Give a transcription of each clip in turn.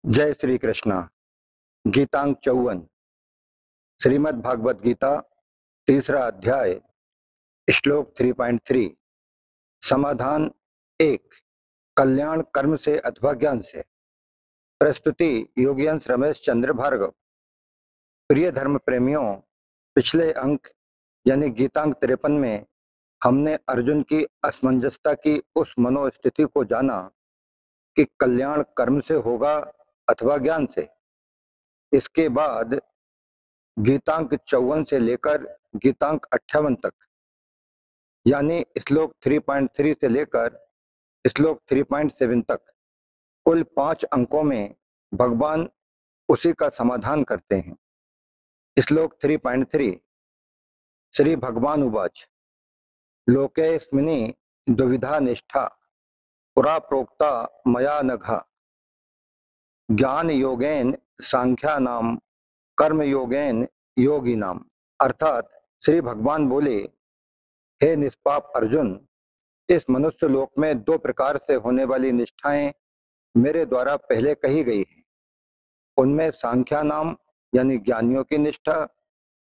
जय श्री कृष्णा। गीतांक 54 श्रीमद् भागवत गीता तीसरा अध्याय श्लोक 3.3 समाधान 1 कल्याण कर्म से अथवा ज्ञान से। प्रस्तुति योगींश रमेश चंद्र भार्गव। प्रिय धर्म प्रेमियों, पिछले अंक यानी गीतांक 53 में हमने अर्जुन की असमंजसता की उस मनोस्थिति को जाना कि कल्याण कर्म से होगा अथवा ज्ञान से। इसके बाद गीतांक 54 से लेकर गीतांक 58 तक यानी श्लोक 3.3 से लेकर श्लोक 3.7 तक कुल 5 अंकों में भगवान उसी का समाधान करते हैं। श्लोक 3.3 श्री भगवान उवाच लोकेस्मिनि द्विविधा निष्ठा पुरा प्रोक्ता मया नघा ज्ञान योगेन सांख्यानाम कर्म योगेन योगिनाम। अर्थात श्री भगवान बोले, हे निष्पाप अर्जुन, इस मनुष्य लोक में 2 प्रकार से होने वाली निष्ठाएं मेरे द्वारा पहले कही गई हैं। उनमें सांख्या नाम यानी ज्ञानियों की निष्ठा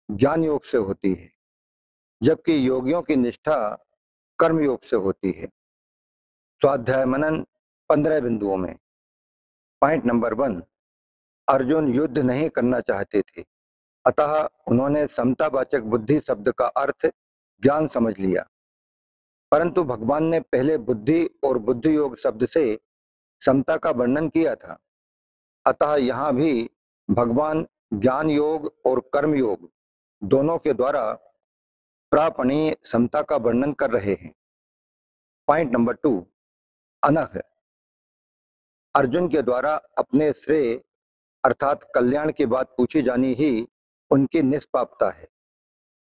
ज्ञान योग से होती है, जबकि योगियों की निष्ठा कर्म योग से होती है। स्वाध्याय मनन 15 बिंदुओं में। पॉइंट नंबर 1, अर्जुन युद्ध नहीं करना चाहते थे, अतः उन्होंने समतावाचक बुद्धि शब्द का अर्थ ज्ञान समझ लिया। परंतु भगवान ने पहले बुद्धि और बुद्धि योग शब्द से समता का वर्णन किया था, अतः यहाँ भी भगवान ज्ञान योग और कर्म योग दोनों के द्वारा प्रापणीय समता का वर्णन कर रहे हैं। Point number 2, अनघ। अर्जुन के द्वारा अपने श्रेय अर्थात कल्याण की बात पूछी जानी ही उनकी निष्पापता है,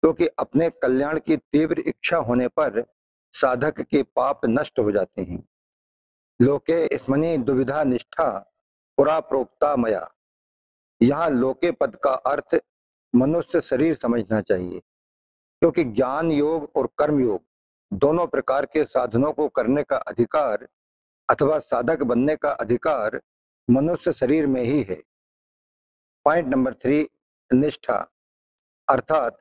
क्योंकि अपने कल्याण की तीव्र इच्छा होने पर साधक के पाप नष्ट हो जाते हैं। लोके स्मनि दुविधा निष्ठा पुरा प्रोक्ता मया। यहाँ लोके पद का अर्थ मनुष्य शरीर समझना चाहिए, क्योंकि ज्ञान योग और कर्म योग दोनों प्रकार के साधनों को करने का अधिकार अथवा साधक बनने का अधिकार मनुष्य शरीर में ही है। पॉइंट नंबर 3, निष्ठा अर्थात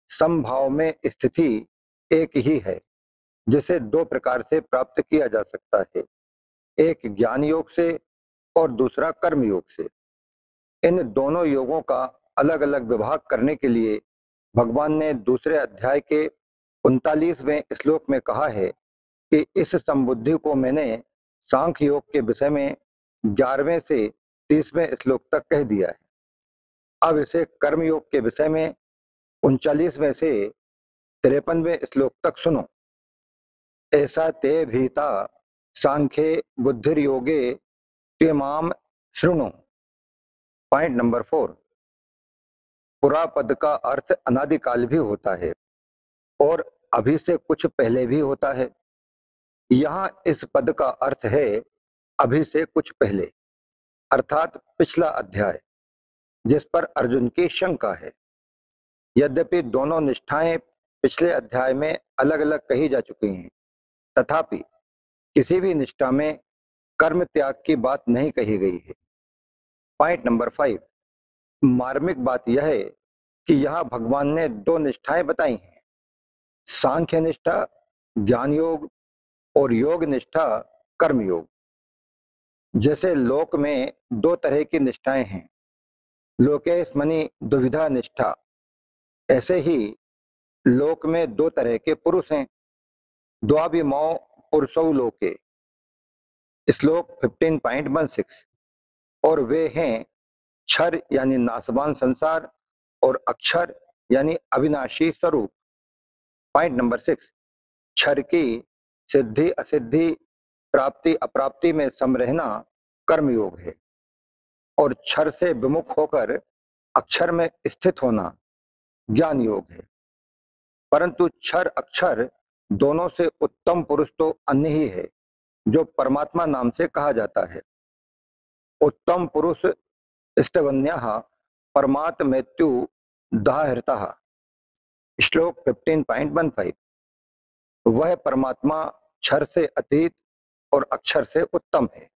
समभाव में स्थिति एक ही है, जिसे 2 प्रकार से प्राप्त किया जा सकता है, एक ज्ञान योग से और दूसरा कर्म योग से। इन दोनों योगों का अलग अलग विभाग करने के लिए भगवान ने दूसरे अध्याय के 39वें श्लोक में कहा है कि इस संबुद्धि को मैंने सांख्य योग के विषय में 11वें से 30वें श्लोक तक कह दिया है। अब इसे कर्म योग के विषय में 39वें से 53वें श्लोक तक सुनो। ऐसा ते भीता सांख्ये बुद्धिर्योगे त्वेमाम शृणु। पॉइंट नंबर 4, पुरा पद का अर्थ अनादिकाल भी होता है और अभी से कुछ पहले भी होता है। यहाँ इस पद का अर्थ है अभी से कुछ पहले, अर्थात पिछला अध्याय, जिस पर अर्जुन की शंका है। यद्यपि दोनों निष्ठाएं पिछले अध्याय में अलग अलग कही जा चुकी हैं, तथापि किसी भी निष्ठा में कर्म त्याग की बात नहीं कही गई है। पॉइंट नंबर 5, मार्मिक बात यह है कि यहाँ भगवान ने 2 निष्ठाएं बताई हैं, सांख्य निष्ठा ज्ञान योग और योग निष्ठा कर्म योग। जैसे लोक में 2 तरह की निष्ठाएं हैं, लोकेस्मनि दुविधा निष्ठा, ऐसे ही लोक में 2 तरह के पुरुष हैं, द्वाविमौ पुरुषौ लोके, श्लोक 15.16, और वे हैं क्षर यानी नाशवान संसार और अक्षर यानी अविनाशी स्वरूप। पॉइंट नंबर 6, क्षर की सिद्धि असिद्धि प्राप्ति अप्राप्ति में सम रहना कर्म योग है और क्षर से विमुख होकर अक्षर में स्थित होना ज्ञान योग है। परंतु क्षर अक्षर दोनों से उत्तम पुरुष तो अन्य ही है, जो परमात्मा नाम से कहा जाता है। उत्तम पुरुष इष्टवन्यः परमात्मेत्यु दाहृतः, श्लोक 15.15। वह परमात्मा क्षर से अतीत और अक्षर से उत्तम है,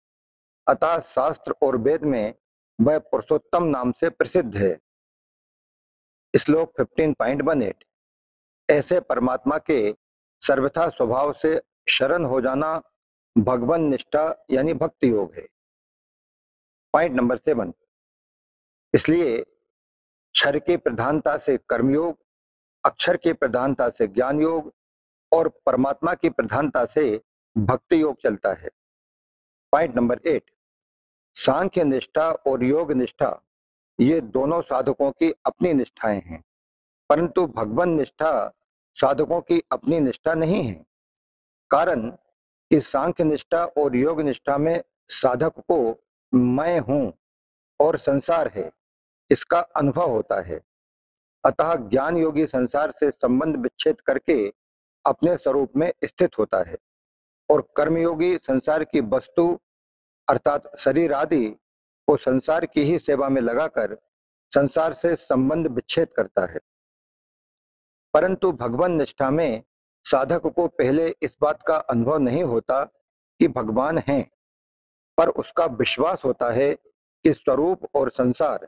अतः शास्त्र और वेद में वह पुरुषोत्तम नाम से प्रसिद्ध है। श्लोक 15.18 ऐसे परमात्मा के सर्वथा स्वभाव से शरण हो जाना भगवान निष्ठा यानी भक्ति योग है। पॉइंट नंबर 7 इसलिए क्षर की प्रधानता से कर्मयोग, अक्षर की प्रधानता से ज्ञान योग और परमात्मा की प्रधानता से भक्ति योग चलता है। पॉइंट नंबर 8 सांख्य निष्ठा और योग निष्ठा ये दोनों साधकों की अपनी निष्ठाएं हैं, परंतु भगवान निष्ठा साधकों की अपनी निष्ठा नहीं है। कारण कि सांख्य निष्ठा और योग निष्ठा में साधक को मैं हूं और संसार है इसका अनुभव होता है। अतः ज्ञान योगी संसार से संबंध विच्छेद करके अपने स्वरूप में स्थित होता है और कर्मयोगी संसार की वस्तु अर्थात शरीर आदि को संसार की ही सेवा में लगाकर संसार से संबंध विच्छेद करता है। परंतु भगवान निष्ठा में साधक को पहले इस बात का अनुभव नहीं होता कि भगवान हैं, पर उसका विश्वास होता है कि स्वरूप और संसार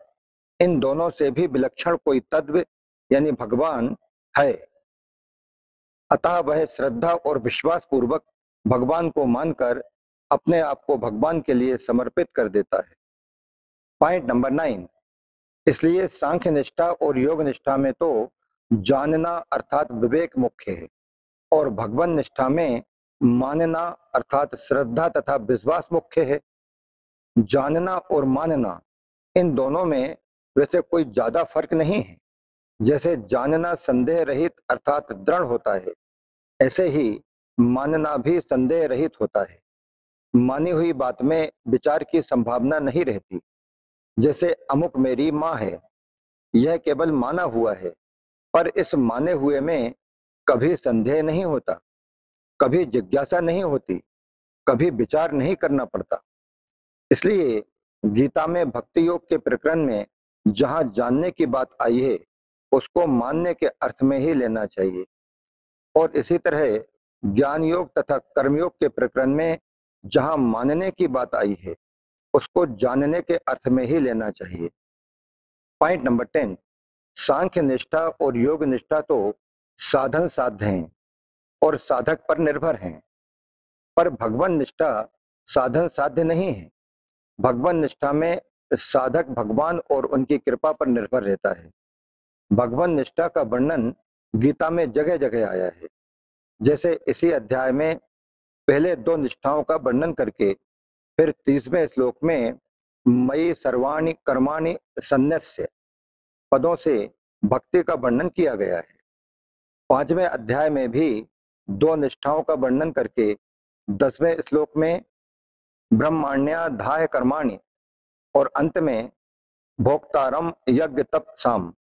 इन दोनों से भी विलक्षण कोई तत्व यानी भगवान है। अतः वह श्रद्धा और विश्वास पूर्वक भगवान को मानकर अपने आप को भगवान के लिए समर्पित कर देता है। पॉइंट नंबर 9 इसलिए सांख्य निष्ठा और योग निष्ठा में तो जानना अर्थात विवेक मुख्य है और भगवान निष्ठा में मानना अर्थात श्रद्धा तथा विश्वास मुख्य है। जानना और मानना इन दोनों में वैसे कोई ज्यादा फर्क नहीं है। जैसे जानना संदेह रहित अर्थात दृढ़ होता है, ऐसे ही मानना भी संदेह रहित होता है। मानी हुई बात में विचार की संभावना नहीं रहती। जैसे अमुक मेरी माँ है, यह केवल माना हुआ है, पर इस माने हुए में कभी संदेह नहीं होता, कभी जिज्ञासा नहीं होती, कभी विचार नहीं करना पड़ता। इसलिए गीता में भक्ति योग के प्रकरण में जहां जानने की बात आई है उसको मानने के अर्थ में ही लेना चाहिए और इसी तरह ज्ञान योग तथा कर्मयोग के प्रकरण में जहां मानने की बात आई है उसको जानने के अर्थ में ही लेना चाहिए। पॉइंट नंबर 10 सांख्य निष्ठा और योग निष्ठा तो साधन साध्य हैं और साधक पर निर्भर हैं, पर भगवान निष्ठा साधन साध्य नहीं है। भगवान निष्ठा में साधक भगवान और उनकी कृपा पर निर्भर रहता है। भगवान निष्ठा का वर्णन गीता में जगह जगह आया है। जैसे इसी अध्याय में पहले 2 निष्ठाओं का वर्णन करके फिर 30वें श्लोक में मयि सर्वाणि कर्माणि सन्न्यस्य पदों से भक्ति का वर्णन किया गया है। 5वें अध्याय में भी 2 निष्ठाओं का वर्णन करके 10वें श्लोक में ब्रह्माण्याधाय कर्माणि और अंत में भोक्तारम यज्ञ तप साम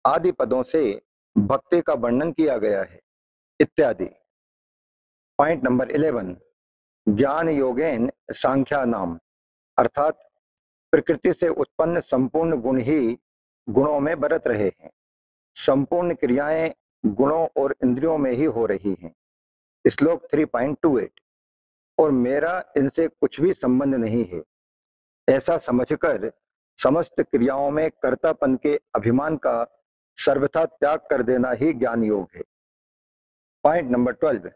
आदि पदों से भक्ति का वर्णन किया गया है इत्यादि। पॉइंट नंबर 11 ज्ञान योगेन सांख्या नाम अर्थात प्रकृति से उत्पन्न संपूर्ण गुण ही गुणों में बरत रहे हैं। संपूर्ण क्रियाएं गुणों और इंद्रियों में ही हो रही हैं। श्लोक 3.28 और मेरा इनसे कुछ भी संबंध नहीं है, ऐसा समझकर समस्त क्रियाओं में कर्तापन के अभिमान का सर्वथा त्याग कर देना ही ज्ञान योग है। पॉइंट नंबर 12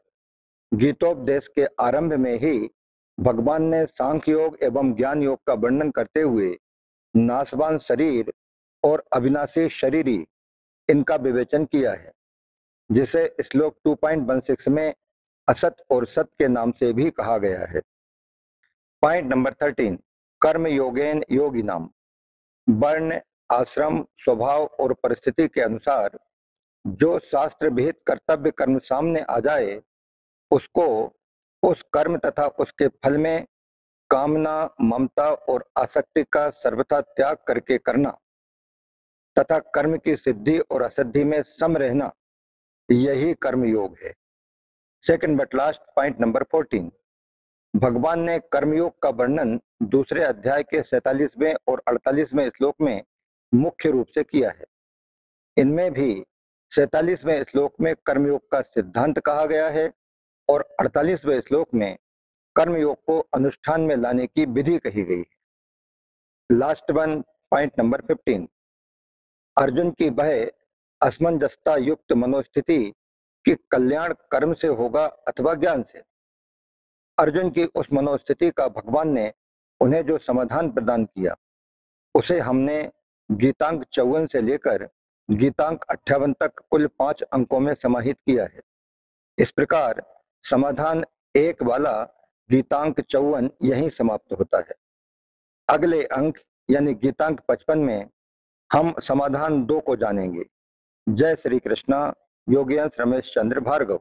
गीतोपदेश के आरंभ में ही भगवान ने सांख्य योग एवं ज्ञान योग का वर्णन करते हुए नाशवान शरीर और अविनाशी शरीरी इनका विवेचन किया है, जिसे श्लोक 2.16 में असत और सत के नाम से भी कहा गया है। पॉइंट नंबर 13 कर्म योगेन योगी नाम वर्ण आश्रम स्वभाव और परिस्थिति के अनुसार जो शास्त्र विहित कर्तव्य कर्म सामने आ जाए उसको उस कर्म तथा उसके फल में कामना ममता और आसक्ति का सर्वथा त्याग करके करना तथा कर्म की सिद्धि और असिद्धि में सम रहना, यही कर्म योग है। Second but last point number 14 भगवान ने कर्मयोग का वर्णन दूसरे अध्याय के 47वें और 48वें श्लोक में मुख्य रूप से किया है। इनमें भी 47वें श्लोक में कर्मयोग का सिद्धांत कहा गया है और 48वें श्लोक में कर्मयोग को अनुष्ठान में लाने की विधि कही गई है। Last one, point number 15। Arjun की वह असमंजसता युक्त मनोस्थिति कि कल्याण कर्म से होगा अथवा ज्ञान से। अर्जुन की उस मनोस्थिति का भगवान ने उन्हें जो समाधान प्रदान किया उसे हमने गीतांक 54 से लेकर गीतांक 58 तक कुल 5 अंकों में समाहित किया है। इस प्रकार समाधान 1 वाला गीतांक 54 यहीं समाप्त होता है। अगले अंक यानी गीतांक 55 में हम समाधान 2 को जानेंगे। जय श्री कृष्णा। योगेंद्र रमेश चंद्र भार्गव।